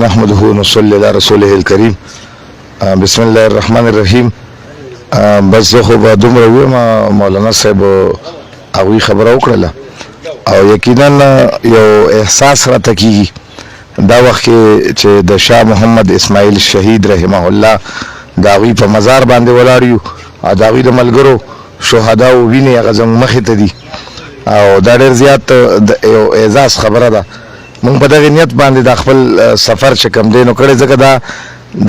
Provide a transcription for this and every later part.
نحمده ونصلي على رسوله الكريم. بسم الله الرحمن الرحیم. بس زه خو به دومره ویم، مولانا صاحب هغوی خبره وکړله او یقینا یو احساس راته کېږي دا وخت کې چې د شاه محمد اسماعیل شهید رحمه الله د هغوی په مزار باندې ولاړ یو او د هغوی د ملګرو شهداو وینې هغه زموږ مخې ته دي او دا ډېر زیات یو اعزاز خبره ده. مونږ په دغه نیت باندې د خپل سفر چې کوم دی نو کړی، ځکه دا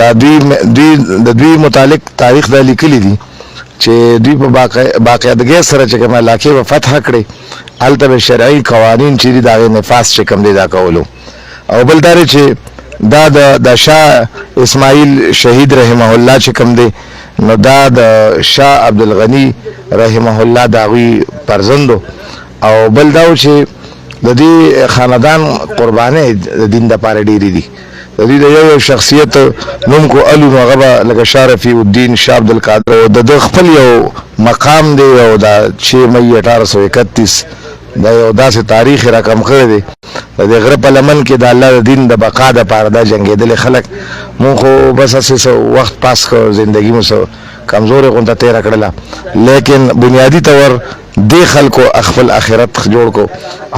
د دوی متعلق تاریخ دا لیکلی دي چې دوی په باقاعدګۍ سره چې کوم علاقې به فتح کړې، هلته به شرعي قوانین چې دي د هغې نفاذ چې کوم دی دا کولو. او بل دا چې دا د شاه اسماعیل شهید رحمه الله چې کوم دی نو دا د شاه عبدالغني رحمه الله د هغوی فرزندو. او بل دا چې د دې خاندان قربانۍ د دین دپاره ډېرې دي. د دوی د یو شخصیت نوم کو الو نو هغه به لکه شاه رفیع الدین شاه عبدالقادر او د خپل یو مقام دی او دا 6 مئی 1831 دا یو داسې تاریخ رقم کړی دی. د دې غره په لمن کې د الله د دین د بقا دپاره دا جنګېدلي خلک. مونږ خو بس هسې وخت پاس کړ، زندګي مو کمزورې غونته تېره کړله، لیکن بنیادي طور دې خلکو خپل آخرت جوړ کو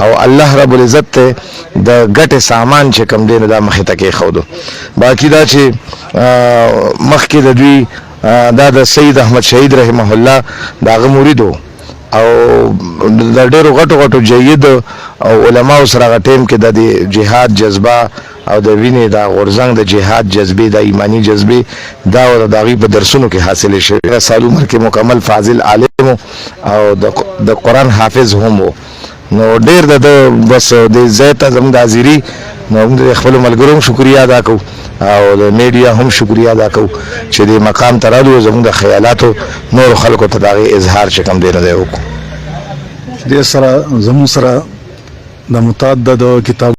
او الله رب العزت ته د ګټې سامان چې کوم دی نو دا مخې ته کېښودو. باقي دا چې مخکې د دوی دا د سید احمد شهید رحمه الله د هغه مرید و او د ډېرو غټو جید او علماو سره هغه ټیم کې د جهاد جذبه او د وینې د غورځنګ د جهاد جذبې د ایمانی جذبې دا د هغوی په درسونو کې حاصلې شوې. سال عمر کې مکمل فاضل عالم او د قرآن حافظ هم و. نو ډېر د بس د ځای ته زموږ د حاضري نو موږ د خپلو ملګرو هم شکریه ادا کوو او د میډیا هم شکریه ادا کوو چې دې مقام ته رالو، زموږ د خیالاتو نورو خلکو ته د هغې اظهار چې کوم دی نه دی وکړو. دې سره زموږ سره د متعددو کتاب